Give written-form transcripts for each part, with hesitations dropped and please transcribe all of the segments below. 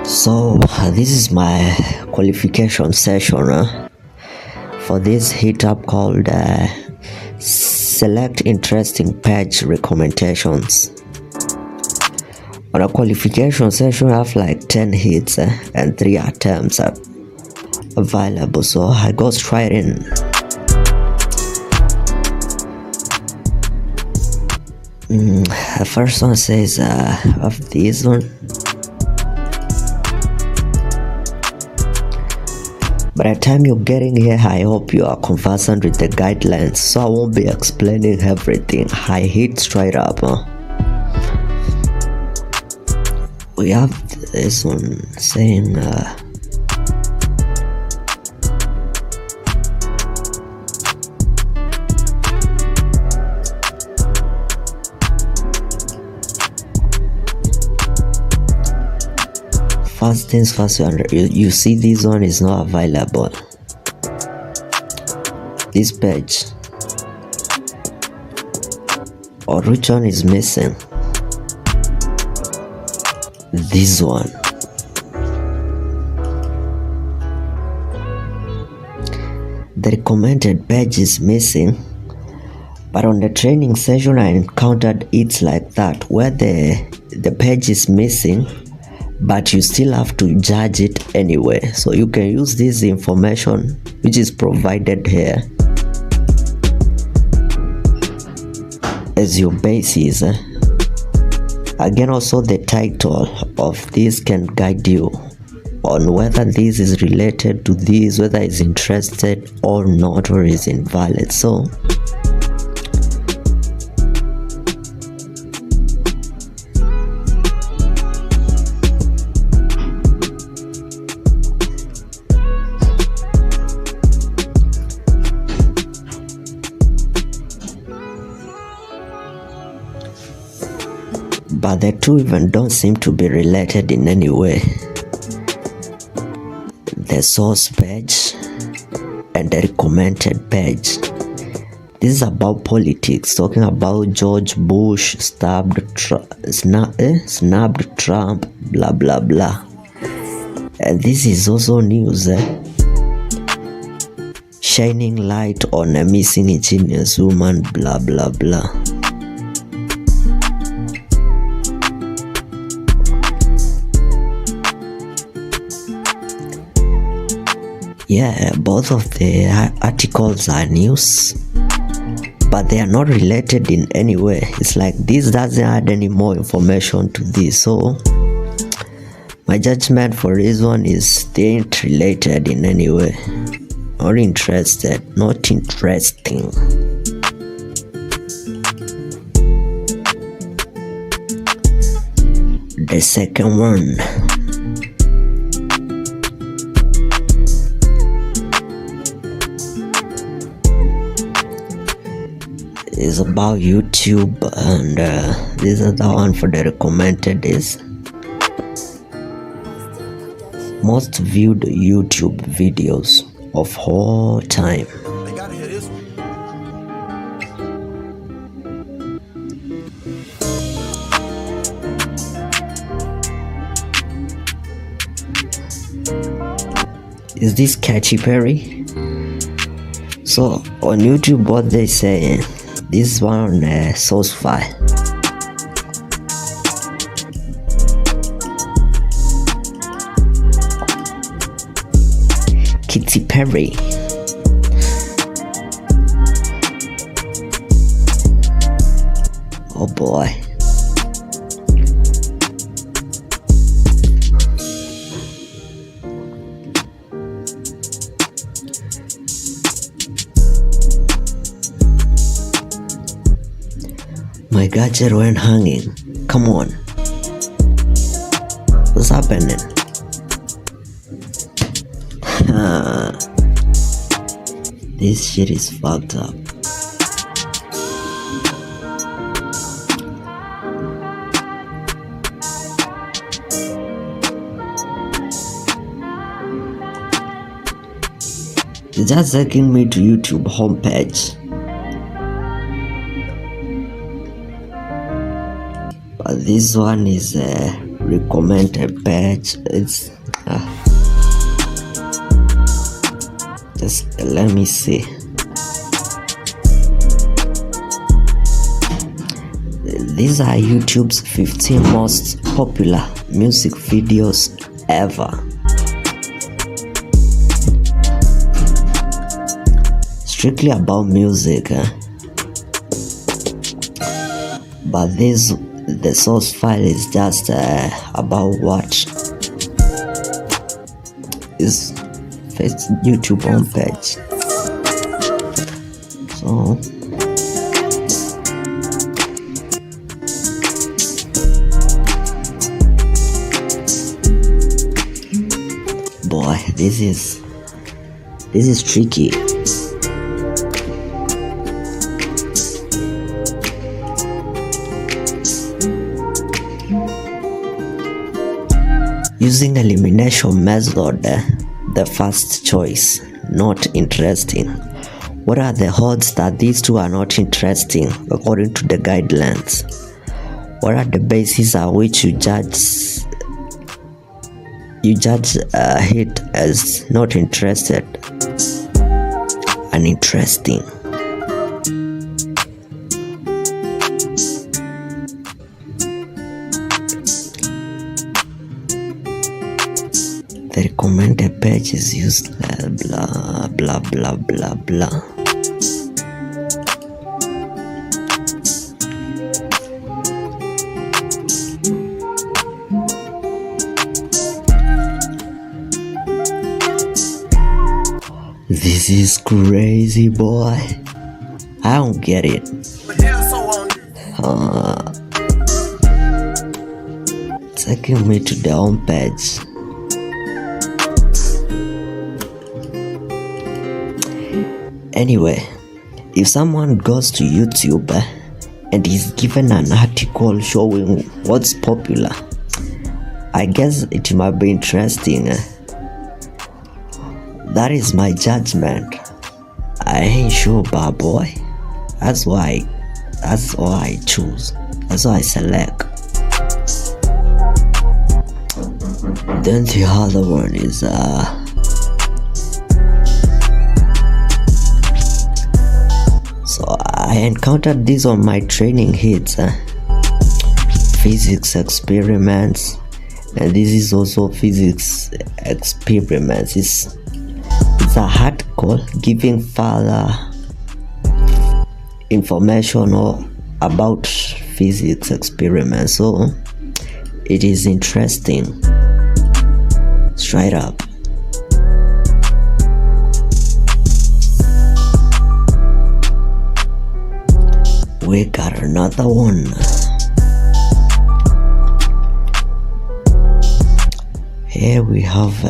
So this is my qualification session for this hit up called select interesting page recommendations. On a qualification session I have like 10 hits and 3 attempts available, so I go straight in. The first one says of this one. By the time you're getting here, I hope you are conversant with the guidelines, so I won't be explaining everything. I hit straight up. We have this one saying first things first, you see this one is not available. This page, or which one is missing? This one. The recommended page is missing, but on the training session I encountered it's like that, where the page is missing but you still have to judge it anyway. So you can use this information which is provided here as your basis. Again, also the title of this can guide you on whether this is related to this, whether it's interested or not, or is invalid. So but the two even don't seem to be related in any way. The source page and the recommended page. This is about politics, talking about George Bush snapped Trump, blah blah blah. And this is also news, shining light on a missing ingenious woman, blah blah blah. Yeah, both of the articles are news, but they are not related in any way. It's like this doesn't add any more information to this, so my judgment for this one is they ain't related in any way. Not interested, not interesting. The second one is about YouTube, and this is the one for the recommended is most viewed YouTube videos of all time. They gotta hear this one. Is this Katy Perry? So on YouTube what they say, this one source file. Katy Perry. Oh boy. My gadget went hanging. Come on. What's happening? This shit is fucked up. It's just taking me to YouTube homepage. But this one is recommended page. It's just let me see. These are YouTube's 15 most popular music videos ever. Strictly about music, but the source file is just about what is YouTube homepage. So boy, this is tricky. Using elimination method, the first choice, not interesting. What are the odds that these two are not interesting according to the guidelines? What are the bases on which you judge it as not interested and interesting? The recommended page is used blah blah blah blah blah. This is crazy, boy. I don't get it. Taking me to the home page. Anyway, if someone goes to YouTube and is given an article showing what's popular, I guess it might be interesting. That is my judgment. I ain't sure, but boy, that's why I choose. That's why I select. Then the other one is so I encountered this on my training hits, physics experiments, and this is also physics experiments. It's a article giving further information about physics experiments, so it is interesting. Straight up. We got another one. Here we have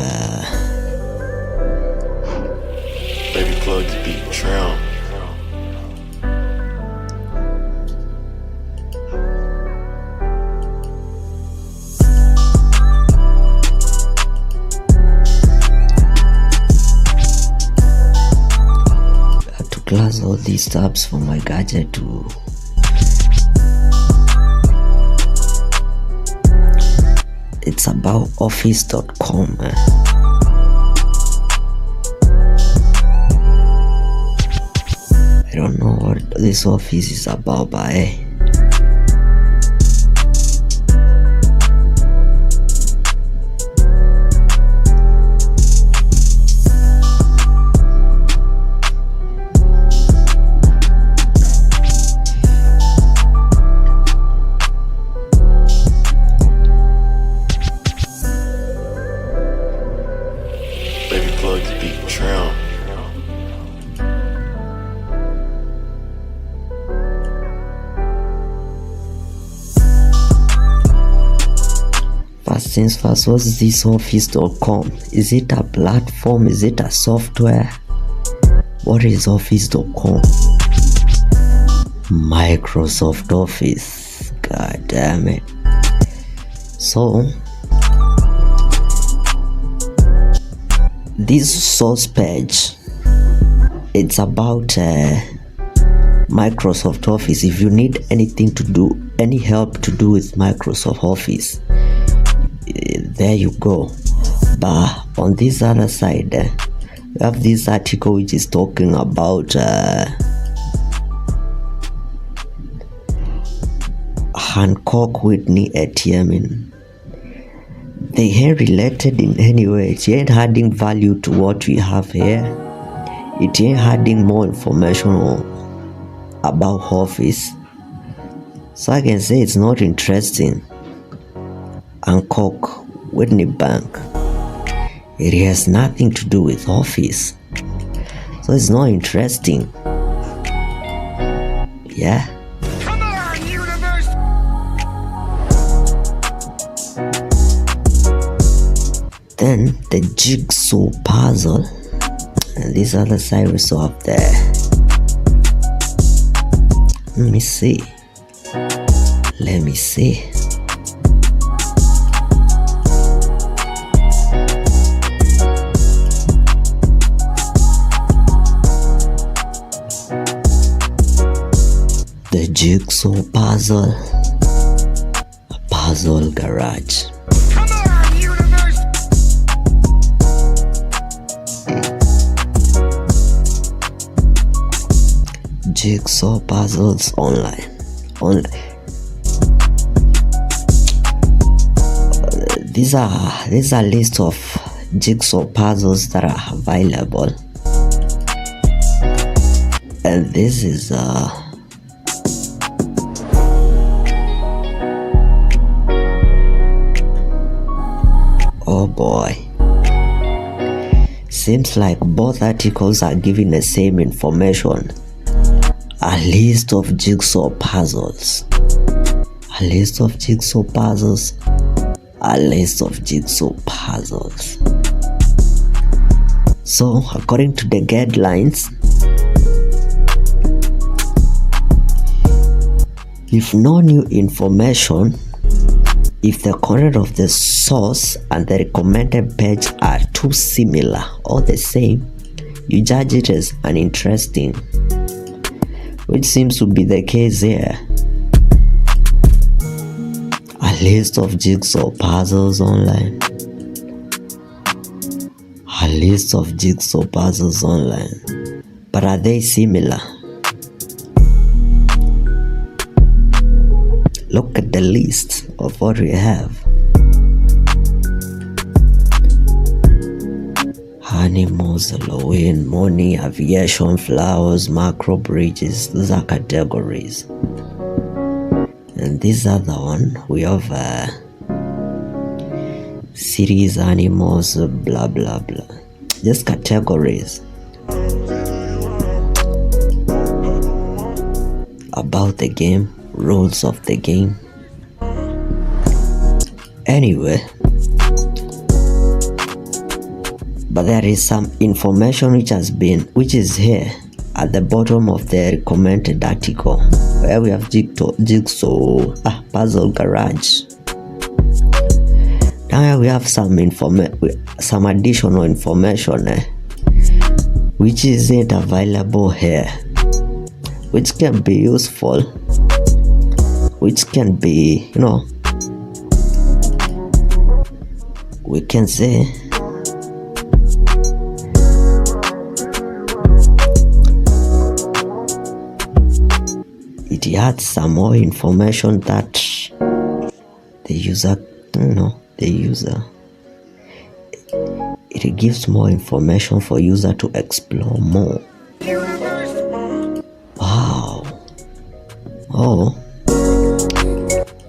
Baby plug the beat, trim. to close all these tabs for my gadget to it's about office.com. I don't know what this office is about, but Plug the beat, trim. first things first, what's this office.com? Is it a platform? Is it a software? What is office.com? Microsoft Office. God damn it. So this source page, it's about Microsoft Office. If you need anything to do, any help to do with Microsoft Office, There you go. But on this other side, we have this article which is talking about Hancock Whitney ATM. They ain't related in any way. It ain't adding value to what we have here. It ain't adding more information about office. So I can say it's not interesting. Hancock Whitney Bank, it has nothing to do with office, so it's not interesting. Yeah. Come on, universe! Then the Jigsaw puzzle, and this other side we saw up there. Let me see. The Jigsaw puzzle, a puzzle garage. Come on, universe! Jigsaw puzzles online. These are list of jigsaw puzzles that are available, and this is oh boy, seems like both articles are giving the same information. A list of jigsaw puzzles. A list of jigsaw puzzles. A list of jigsaw puzzles. So, according to the guidelines, if no new information, if the content of the source and the recommended page are too similar or the same, you judge it as uninteresting, which seems to be the case here. A list of jigsaw puzzles online. A list of jigsaw puzzles online. But are they similar? Look at the list of what we have. Animals, Halloween, money, aviation, flowers, macro bridges. Those are categories. And this other one, we have cities, animals, blah blah blah. Just categories. About the game, rules of the game. Anyway, but there is some information which is here at the bottom of the recommended article, where we have jigsaw puzzle garage. Now we have some additional information which isn't available here, which can be useful, which can be, we can say it adds some more information that the user, it gives more information for user to explore more. Wow. Oh,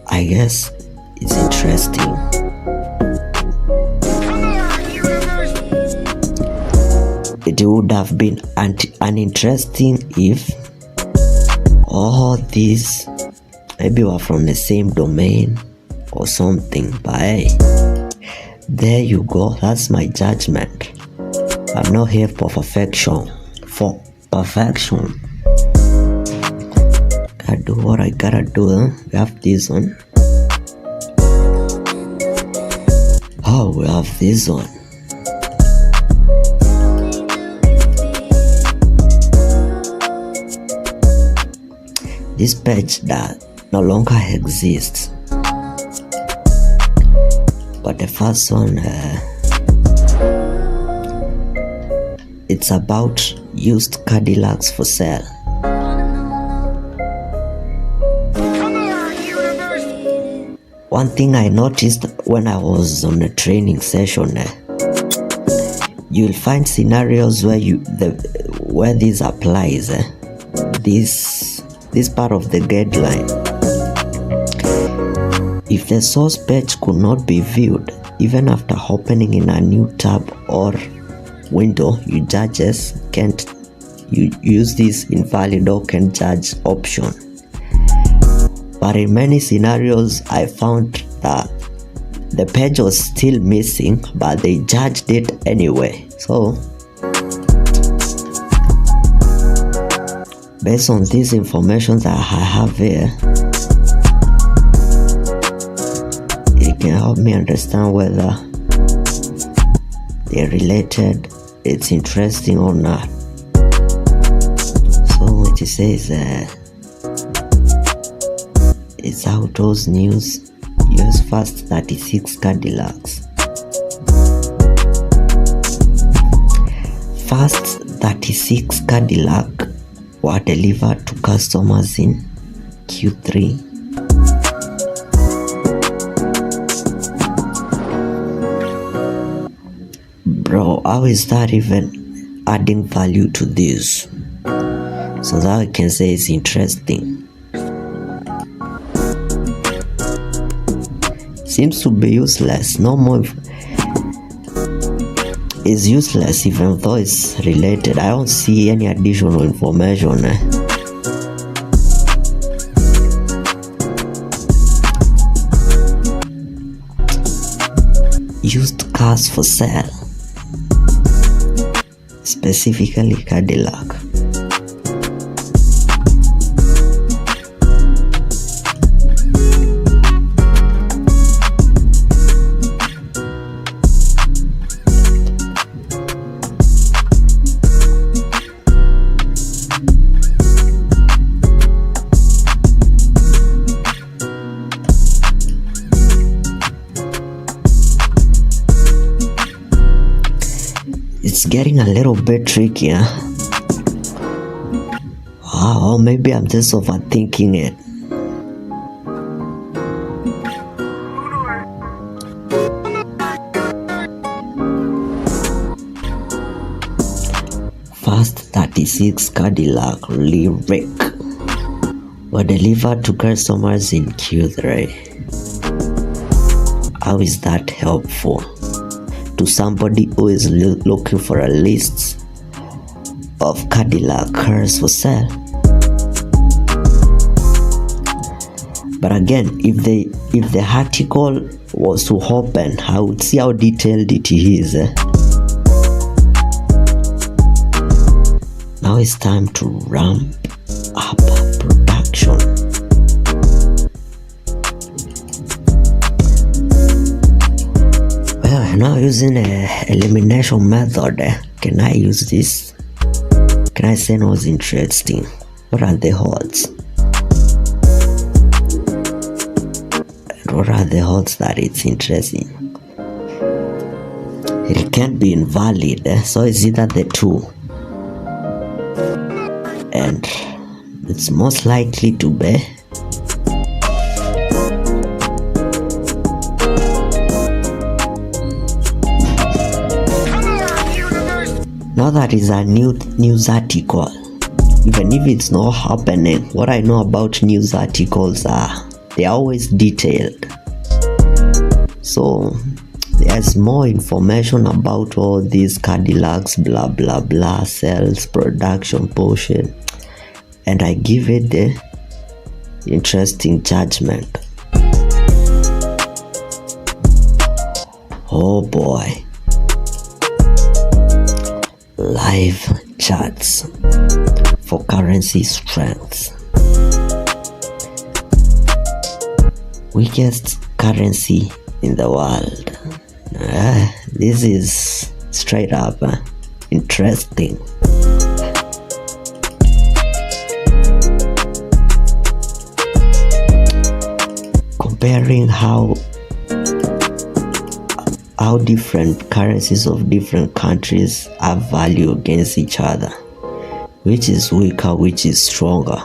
I guess it's interesting. It would have been uninteresting if all these maybe were from the same domain or something, but hey, there you go. That's my judgment. I'm not here for perfection. Gotta do what I gotta do. We have this one. Oh, we have this one. This page that no longer exists. But the first one, it's about used Cadillacs for sale. Come on, Universe! One thing I noticed when I was on a training session, you'll find scenarios where this applies. This part of the guideline. If the source page could not be viewed, even after opening in a new tab or window, you judges can't use this invalid or can judge option. But in many scenarios, I found that the page was still missing, but they judged it anyway. So, based on this information that I have here, it can help me understand whether they're related, it's interesting or not. So it says it's Autos News, US Fast 36 Cadillacs. Fast 36 Cadillac were delivered to customers in Q3. Bro, how is that even adding value to this? So that I can say is interesting. Seems to be useless. No more. It's useless even though it's related. I don't see any additional information. Used cars for sale, specifically Cadillac. It's getting a little bit trickier. Wow, maybe I'm just overthinking it. Fast 36 Cadillac Lyric were delivered to customers in Q3. How is that helpful to somebody who is looking for a list of Cadillac cars for sale? But again, if the article was to open, I would see how detailed it is. Now it's time to ramp up production. Well, now using a elimination method, can I use this? Can I say no is interesting? What are the odds? And what are the odds that it's interesting? It can't be invalid, so it's either the two. And it's most likely to be now that is a news article. Even if it's not happening, what I know about news articles are they're always detailed. So there's more information about all these Cadillacs, blah blah blah, sales, production, portion, and I give it the interesting judgment. Oh boy. Live charts for currency strengths. Weakest currency in the world. This is straight up interesting. Comparing how how different currencies of different countries have value against each other. Which is weaker, which is stronger?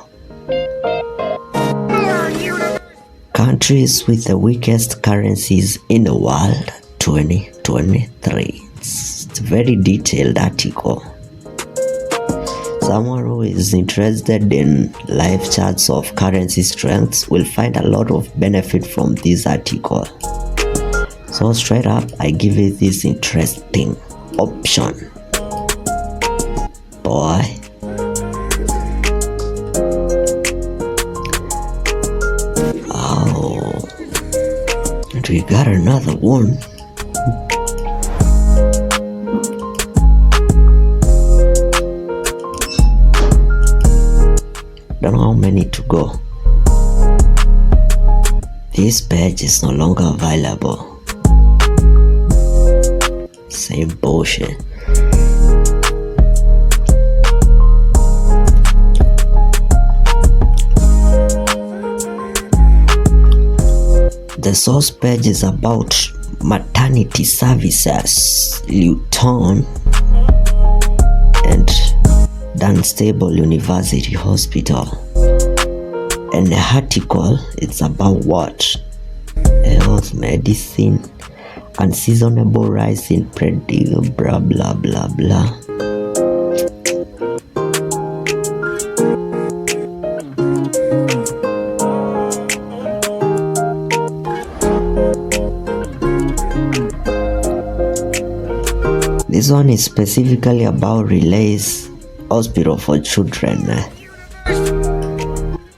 Countries with the weakest currencies in the world 2023. It's a very detailed article. Someone who is interested in live charts of currency strengths will find a lot of benefit from this article. So straight up, I give it this interesting option. Boy. Oh. And we got another one. Don't know how many to go. This page is no longer available. Same bullshit. The source page is about maternity services, Luton and Dunstable University Hospital. And the article, it's about what? Health, medicine, unseasonable rise in predictable blah blah blah blah. This one is specifically about Relays Hospital for Children,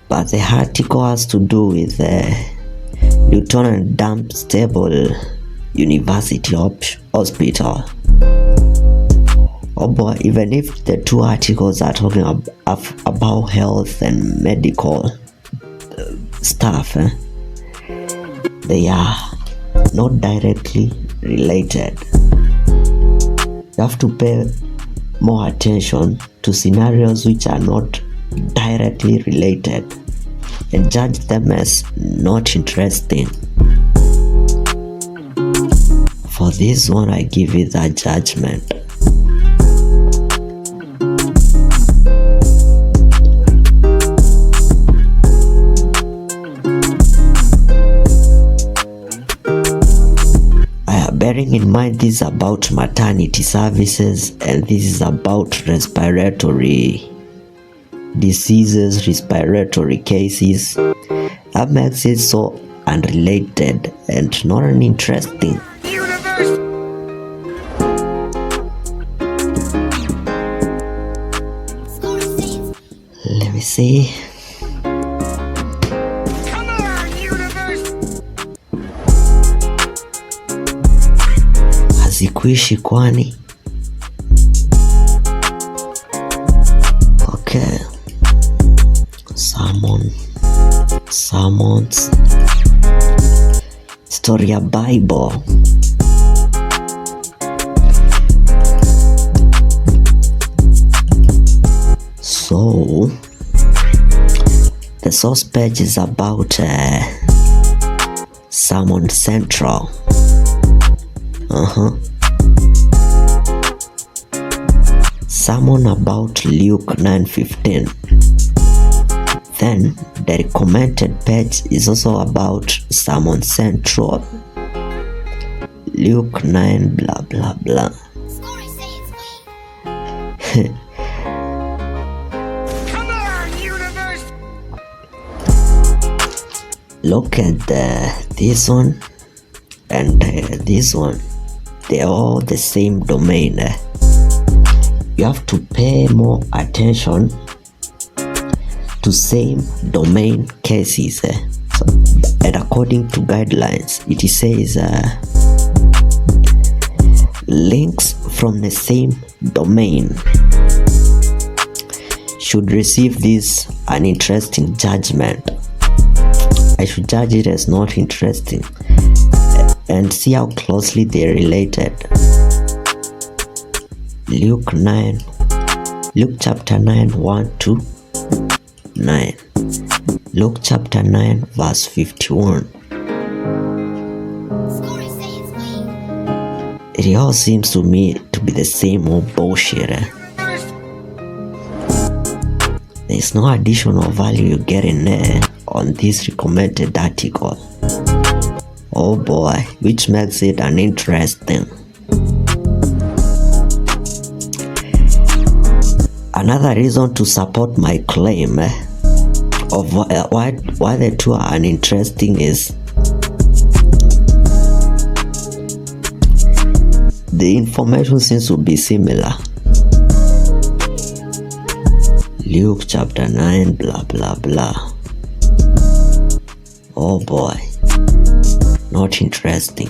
but the article has to do with Luton and Dunstable University Hospital. Oh boy, even if the two articles are talking about health and medical stuff, they are not directly related. You have to pay more attention to scenarios which are not directly related and judge them as not interesting. For this one, I give it a judgment. Bearing in mind this is about maternity services and this is about respiratory diseases, respiratory cases, that makes it so unrelated and not uninteresting. Let me see. Hazikuishi kwani? Okay. Sermons. Story ya Bible. So the source page is about Sermon Central. Sermon about Luke 9:15. Then the recommended page is also about Sermon Central, Luke 9 blah blah blah. Look at this one and this one. They're all the same domain. You have to pay more attention to same domain cases. So, and according to guidelines, it says links from the same domain should receive this uninteresting judgment. I should judge it as not interesting and see how closely they're related. Luke chapter 9 1 to 9. Luke chapter 9 verse 51. It all seems to me to be the same old bullshit. There's no additional value you get in there on this recommended article. Oh boy, which makes it uninteresting. Another reason to support my claim of why the two are uninteresting is the information seems to be similar. Luke chapter 9, blah blah blah. Oh boy, not interesting.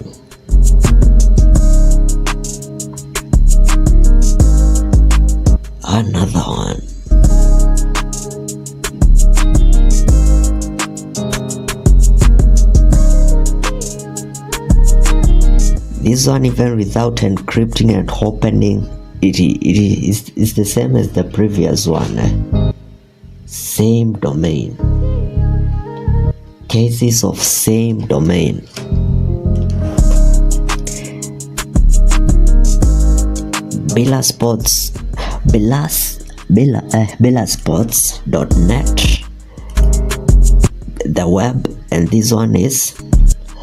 Another one. This one, even without encrypting and opening, it is the same as the previous one. Same domain. Cases of same domain. Bellasports.net, the web, and this one is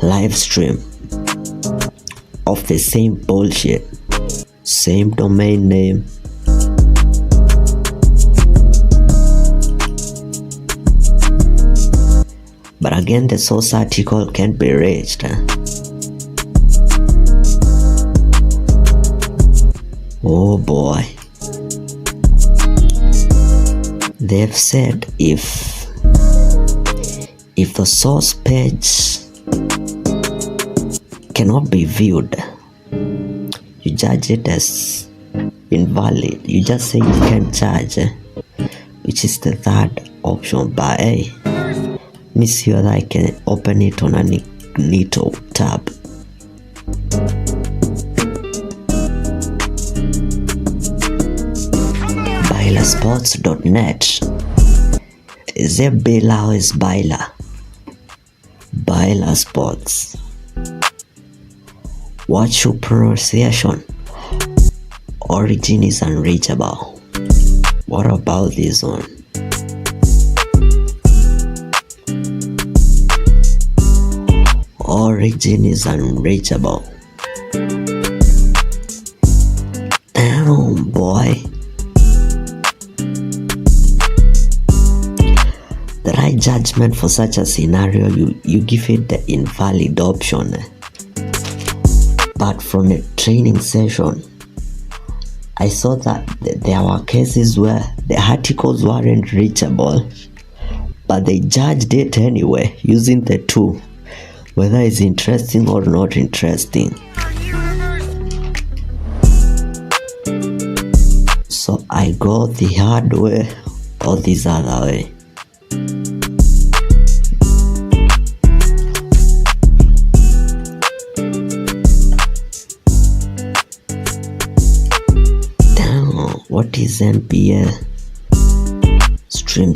live stream of the same bullshit, same domain name. But again, the source article can't be reached. Oh boy. They've said if the source page cannot be viewed, you judge it as invalid. You just say you can't judge, which is the third option. But hey, let me see whether I can open it on a Nito tab. Bellasports.net. Is it Bella or is Baila? Baila Sports. What's your pronunciation? Origin is unreachable. What about this one? Origin is unreachable. Damn, boy. The right judgment for such a scenario, you give it the invalid option. But from a training session, I saw that there were cases where the articles weren't reachable, but they judged it anyway using the tool, whether it's interesting or not interesting. So I go the hard way or this other way. What is NPL? Stream.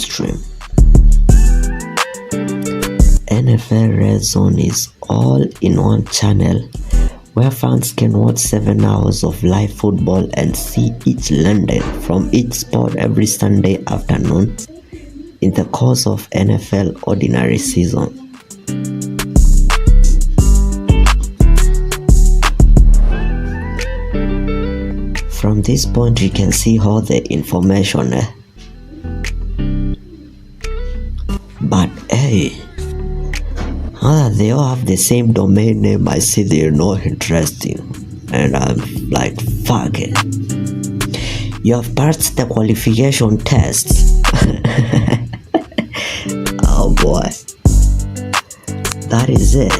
NFL Red Zone is all-in-one channel where fans can watch 7 hours of live football and see each landing from each sport every Sunday afternoon in the course of NFL ordinary season. From this point, you can see all the information. But hey, now that they all have the same domain name, I see they're not interesting. And I'm like, fuck it. You have passed the qualification tests. Oh boy. That is it.